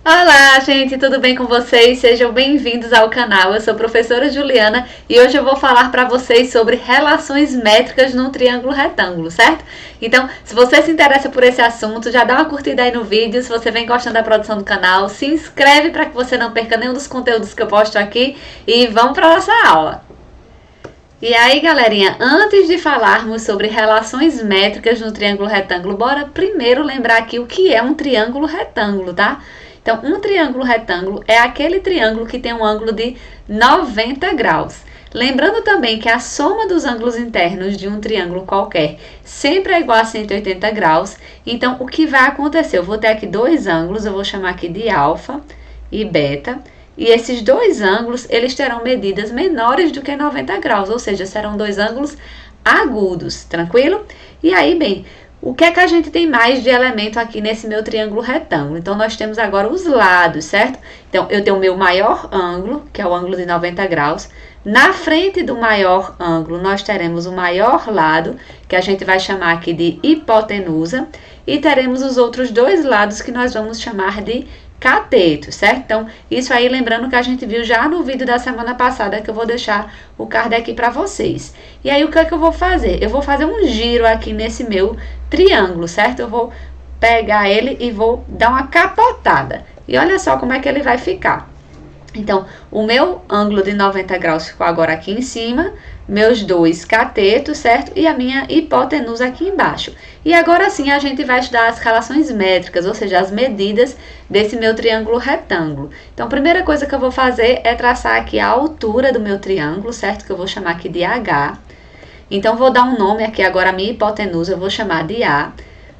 Olá, gente, tudo bem com vocês? Sejam bem-vindos ao canal. Eu sou a professora Juliana e hoje eu vou falar para vocês sobre relações métricas num triângulo retângulo, certo? Então, se você se interessa por esse assunto, já dá uma curtida aí no vídeo. Se você vem gostando da produção do canal, se inscreve para que você não perca nenhum dos conteúdos que eu posto aqui e vamos para nossa aula. E aí, galerinha, antes de falarmos sobre relações métricas no triângulo retângulo, bora primeiro lembrar aqui o que é um triângulo retângulo, tá? Então, um triângulo retângulo é aquele triângulo que tem um ângulo de 90 graus. Lembrando também que a soma dos ângulos internos de um triângulo qualquer sempre é igual a 180 graus. Então, o que vai acontecer? Eu vou ter aqui dois ângulos, eu vou chamar aqui de alfa e beta. E esses dois ângulos, eles terão medidas menores do que 90 graus, ou seja, serão dois ângulos agudos, tranquilo? E aí, bem, o que é que a gente tem mais de elemento aqui nesse meu triângulo retângulo? Então, nós temos agora os lados, certo? Então, eu tenho o meu maior ângulo, que é o ângulo de 90 graus. Na frente do maior ângulo, nós teremos o maior lado, que a gente vai chamar aqui de hipotenusa. E teremos os outros dois lados, que nós vamos chamar de cateto, certo? Então, isso aí lembrando que a gente viu já no vídeo da semana passada, que eu vou deixar o card aqui para vocês. E aí, o que é que eu vou fazer? Eu vou fazer um giro aqui nesse meu triângulo, certo? Eu vou pegar ele e vou dar uma capotada. E olha só como é que ele vai ficar. Então, o meu ângulo de 90 graus ficou agora aqui em cima, meus dois catetos, certo? E a minha hipotenusa aqui embaixo. E agora sim a gente vai estudar as relações métricas, ou seja, as medidas desse meu triângulo retângulo. Então, a primeira coisa que eu vou fazer é traçar aqui a altura do meu triângulo, certo? Que eu vou chamar aqui de H. Então, vou dar um nome aqui agora a minha hipotenusa, eu vou chamar de A.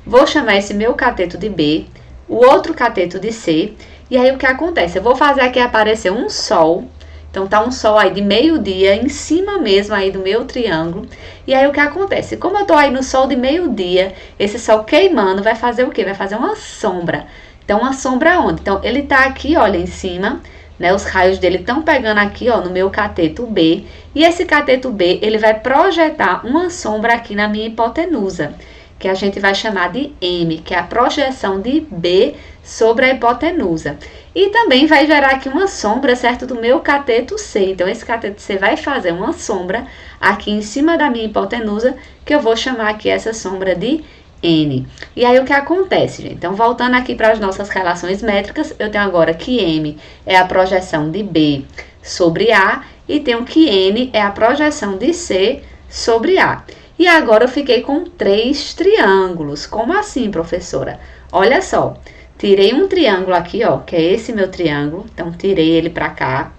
Vou chamar esse meu cateto de B, o outro cateto de C. E aí, o que acontece? Eu vou fazer aqui aparecer um sol. Então, tá um sol aí de meio-dia, em cima mesmo aí do meu triângulo. E aí, o que acontece? Como eu tô aí no sol de meio-dia, esse sol queimando vai fazer o quê? Vai fazer uma sombra. Então, uma sombra onde? Então, ele tá aqui, olha, em cima, né? Os raios dele estão pegando aqui, ó, no meu cateto B. E esse cateto B, ele vai projetar uma sombra aqui na minha hipotenusa, que a gente vai chamar de M, que é a projeção de B sobre a hipotenusa. E também vai gerar aqui uma sombra, certo, do meu cateto C. Então, esse cateto C vai fazer uma sombra aqui em cima da minha hipotenusa, que eu vou chamar aqui essa sombra de N. E aí, o que acontece, gente? Então, voltando aqui para as nossas relações métricas, eu tenho agora que M é a projeção de B sobre A, e tenho que N é a projeção de C sobre A. E agora eu fiquei com três triângulos. Como assim, professora? Olha só, tirei um triângulo aqui, ó, que é esse meu triângulo. Então, tirei ele para cá.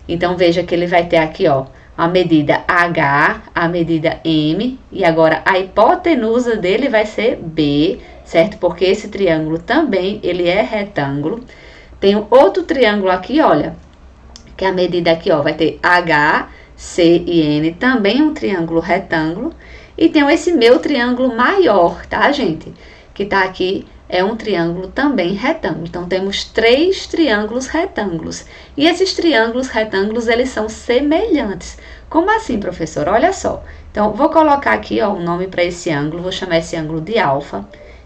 Então, veja que ele vai ter aqui, ó, a medida H, a medida M. E agora, a hipotenusa dele vai ser B, certo? Porque esse triângulo também, ele é retângulo. Tenho outro triângulo aqui, olha, que a medida aqui, ó, vai ter H, C e N, também um triângulo retângulo. E tenho esse meu triângulo maior, tá, gente? Que tá aqui, é um triângulo também retângulo. Então, temos três triângulos retângulos. E esses triângulos retângulos, eles são semelhantes. Como assim, professor? Olha só. Então, vou colocar aqui, ó, um nome para esse ângulo. Vou chamar esse ângulo de alfa.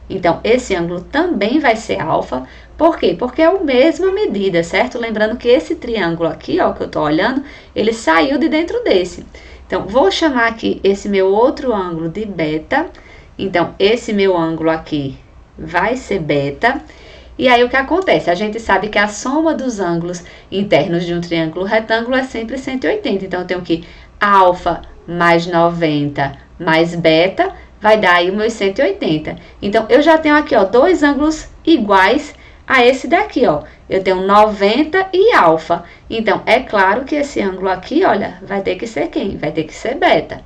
Então, esse ângulo também vai ser alfa. Por quê? Porque é a mesma medida, certo? Lembrando que esse triângulo aqui, ó, que eu tô olhando, ele saiu de dentro desse. Então, vou chamar aqui esse meu outro ângulo de beta. Então, esse meu ângulo aqui vai ser beta. E aí, o que acontece? A gente sabe que a soma dos ângulos internos de um triângulo retângulo é sempre 180. Então, eu tenho que alfa mais 90 mais beta vai dar aí os meus 180. Então, eu já tenho aqui, ó, dois ângulos iguais a esse daqui, ó. Eu tenho 90 e alfa. Então, é claro que esse ângulo aqui, olha, vai ter que ser quem? Vai ter que ser beta.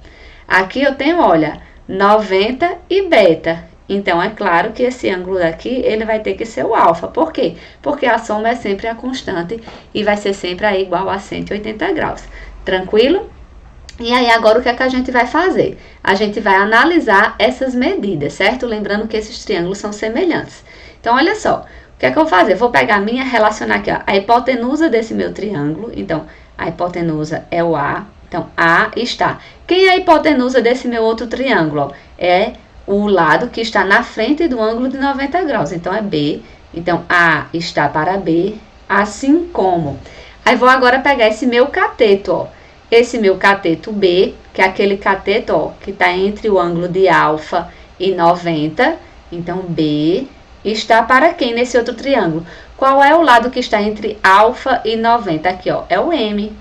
Aqui eu tenho, olha, 90 e beta. Então, é claro que esse ângulo daqui, ele vai ter que ser o alfa. Por quê? Porque a soma é sempre a constante e vai ser sempre aí igual a 180 graus. Tranquilo? E aí, agora, o que é que a gente vai fazer? A gente vai analisar essas medidas, certo? Lembrando que esses triângulos são semelhantes. Então, olha só. O que é que eu vou fazer? Vou pegar a minha, relacionar aqui, ó, a hipotenusa desse meu triângulo. Então, a hipotenusa é o A. Então, A está. Quem é a hipotenusa desse meu outro triângulo? Ó? É o lado que está na frente do ângulo de 90 graus. Então, é B. Então, A está para B, assim como. Aí vou agora pegar esse meu cateto, ó. Esse meu cateto B, que é aquele cateto, ó, que está entre o ângulo de alfa e 90. Então, B está para quem nesse outro triângulo? Qual é o lado que está entre alfa e 90? Aqui, ó, é o M.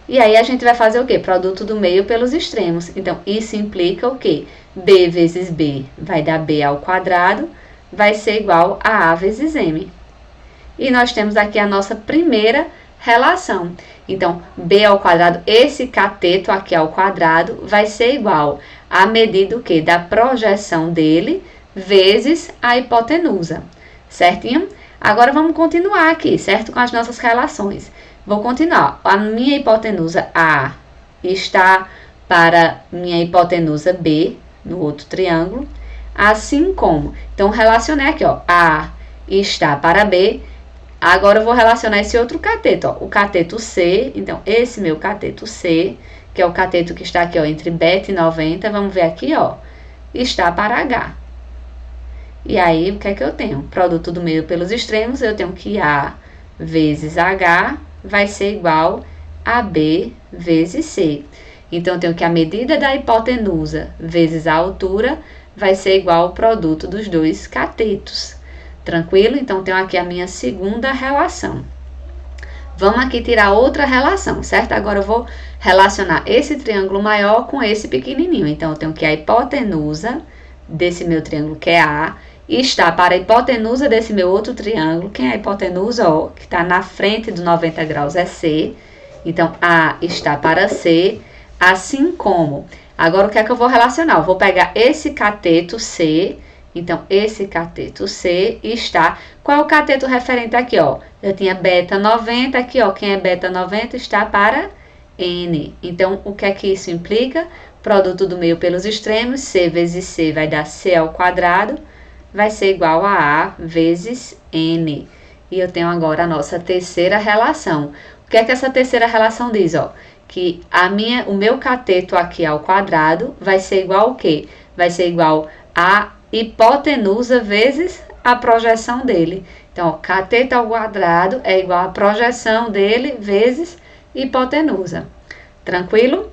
E aí a gente vai fazer o quê? Produto do meio pelos extremos. Então, isso implica o quê? B vezes B vai dar B ao quadrado, vai ser igual a A vezes M. E nós temos aqui a nossa primeira relação. Então, B ao quadrado, esse cateto aqui ao quadrado, vai ser igual à medida o quê? Da projeção dele vezes a hipotenusa. Certinho? Agora vamos continuar aqui, certo? Com as nossas relações. Vou continuar. A minha hipotenusa A está para minha hipotenusa B, no outro triângulo, assim como. Então, relacionei aqui, ó, A está para B. Agora, eu vou relacionar esse outro cateto, ó, o cateto C. Então, esse meu cateto C, que é o cateto que está aqui, ó, entre beta e 90, vamos ver aqui, ó, está para H. E aí, o que é que eu tenho? Produto do meio pelos extremos, eu tenho que A vezes H vai ser igual a B vezes C. Então, eu tenho que a medida da hipotenusa vezes a altura vai ser igual ao produto dos dois catetos. Tranquilo? Então, tenho aqui a minha segunda relação. Vamos aqui tirar outra relação, certo? Agora, eu vou relacionar esse triângulo maior com esse pequenininho. Então, eu tenho que a hipotenusa desse meu triângulo, que é A, está para a hipotenusa desse meu outro triângulo. Quem é a hipotenusa? Ó, que está na frente do 90 graus é C. Então, A está para C, assim como. Agora, o que é que eu vou relacionar? Eu vou pegar esse cateto C. Então, esse cateto C está. Qual é o cateto referente aqui, ó? Eu tinha beta 90 aqui, ó. Quem é beta 90 está para N. Então, o que é que isso implica? Produto do meio pelos extremos, C vezes C vai dar C ao quadrado, vai ser igual a A vezes N. E eu tenho agora a nossa terceira relação. O que é que essa terceira relação diz, ó? Que o meu cateto aqui ao quadrado vai ser igual ao quê? Vai ser igual a hipotenusa vezes a projeção dele. Então, ó, cateto ao quadrado é igual a projeção dele vezes hipotenusa. Tranquilo?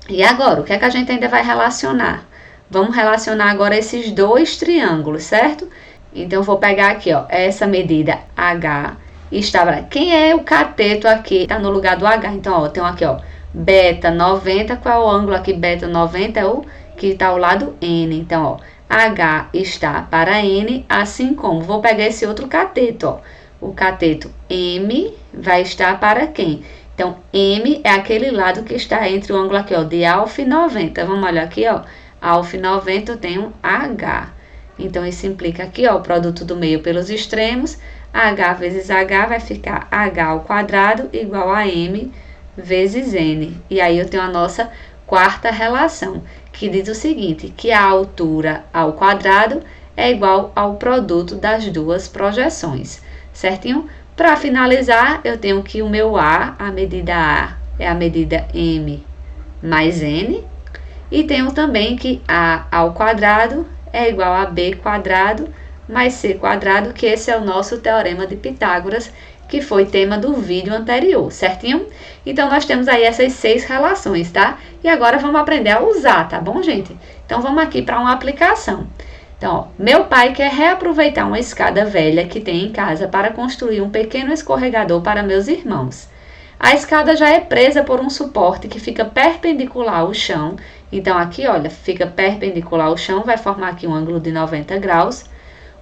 E agora, o que é que a gente ainda vai relacionar? Vamos relacionar agora esses dois triângulos, certo? Então, eu vou pegar aqui, ó, essa medida H está. Quem é o cateto aqui? Está no lugar do H. Então, ó, tem aqui, ó, beta 90. Qual é o ângulo aqui? Beta 90 é o que está ao lado N. Então, ó, H está para N, assim como. Vou pegar esse outro cateto, ó. O cateto M vai estar para quem? Então, M é aquele lado que está entre o ângulo aqui, ó, de alfa e 90. Vamos olhar aqui, ó. Alfa e 90 eu tenho H. Então, isso implica aqui, ó, o produto do meio pelos extremos. H vezes H vai ficar H ao quadrado igual a M vezes N. E aí, eu tenho a nossa quarta relação, que diz o seguinte, que a altura ao quadrado é igual ao produto das duas projeções. Certinho? Para finalizar, eu tenho que o meu A, a medida A, é a medida M mais N. E tenho também que A ao quadrado é igual a B quadrado mais C quadrado, que esse é o nosso teorema de Pitágoras, que foi tema do vídeo anterior, certinho? Então, nós temos aí essas 6 relações, tá? E agora vamos aprender a usar, tá bom, gente? Então, vamos aqui para uma aplicação. Então, ó, meu pai quer reaproveitar uma escada velha que tem em casa para construir um pequeno escorregador para meus irmãos. A escada já é presa por um suporte que fica perpendicular ao chão. Então, aqui, olha, fica perpendicular ao chão, vai formar aqui um ângulo de 90 graus.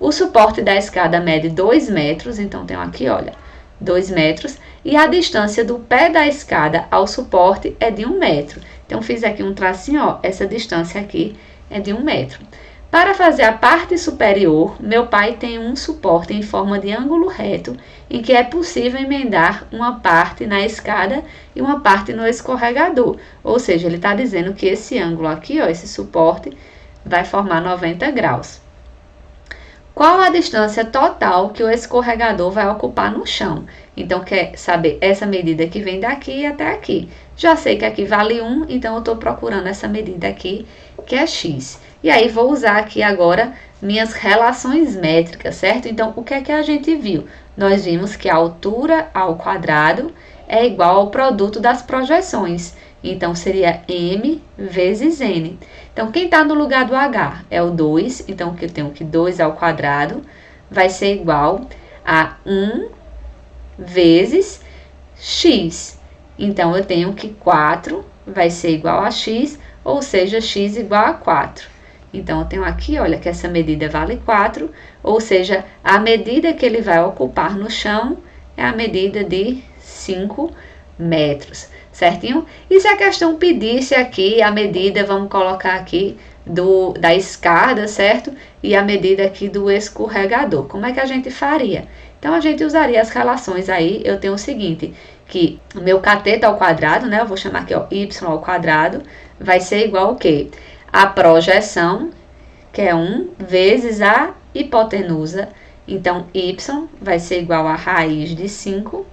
O suporte da escada mede 2 metros, então tenho aqui, olha, 2 metros. E a distância do pé da escada ao suporte é de 1 metro. Então, fiz aqui um tracinho, ó, essa distância aqui é de 1 metro. Para fazer a parte superior, meu pai tem um suporte em forma de ângulo reto, em que é possível emendar uma parte na escada e uma parte no escorregador. Ou seja, ele está dizendo que esse ângulo aqui, ó, esse suporte, vai formar 90 graus. Qual a distância total que o escorregador vai ocupar no chão? Então, quer saber essa medida que vem daqui até aqui. Já sei que aqui vale 1, então eu estou procurando essa medida aqui, que é x. E aí, vou usar aqui agora minhas relações métricas, certo? Então, o que é que a gente viu? Nós vimos que a altura ao quadrado é igual ao produto das projeções. Então, seria m vezes n. Então, quem está no lugar do h é o 2. Então, eu tenho que 2 ao quadrado vai ser igual a 1 vezes x. Então, eu tenho que 4 vai ser igual a x, ou seja, x igual a 4. Então, eu tenho aqui, olha, que essa medida vale 4, ou seja, a medida que ele vai ocupar no chão é a medida de 5 metros, certinho? E se a questão pedisse aqui a medida, vamos colocar aqui, da escada, certo? E a medida aqui do escorregador, como é que a gente faria? Então, a gente usaria as relações aí, eu tenho o seguinte, que o meu cateto ao quadrado, né, eu vou chamar aqui, ó, y ao quadrado, vai ser igual ao quê? A projeção, que é 1, vezes a hipotenusa. Então, y vai ser igual a raiz de 5.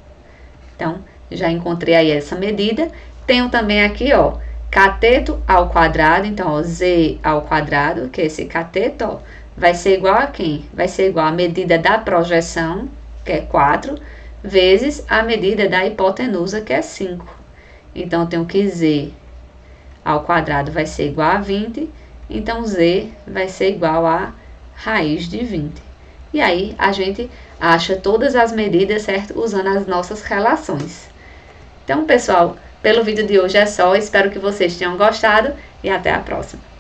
Então, já encontrei aí essa medida. Tenho também aqui, ó, cateto ao quadrado. Então, ó, z ao quadrado, que é esse cateto, ó, vai ser igual a quem? Vai ser igual a medida da projeção, que é 4, vezes a medida da hipotenusa, que é 5. Então, eu tenho que z ao quadrado vai ser igual a 20, então z vai ser igual a raiz de 20. E aí, a gente acha todas as medidas, certo? Usando as nossas relações. Então, pessoal, pelo vídeo de hoje é só. Espero que vocês tenham gostado e até a próxima.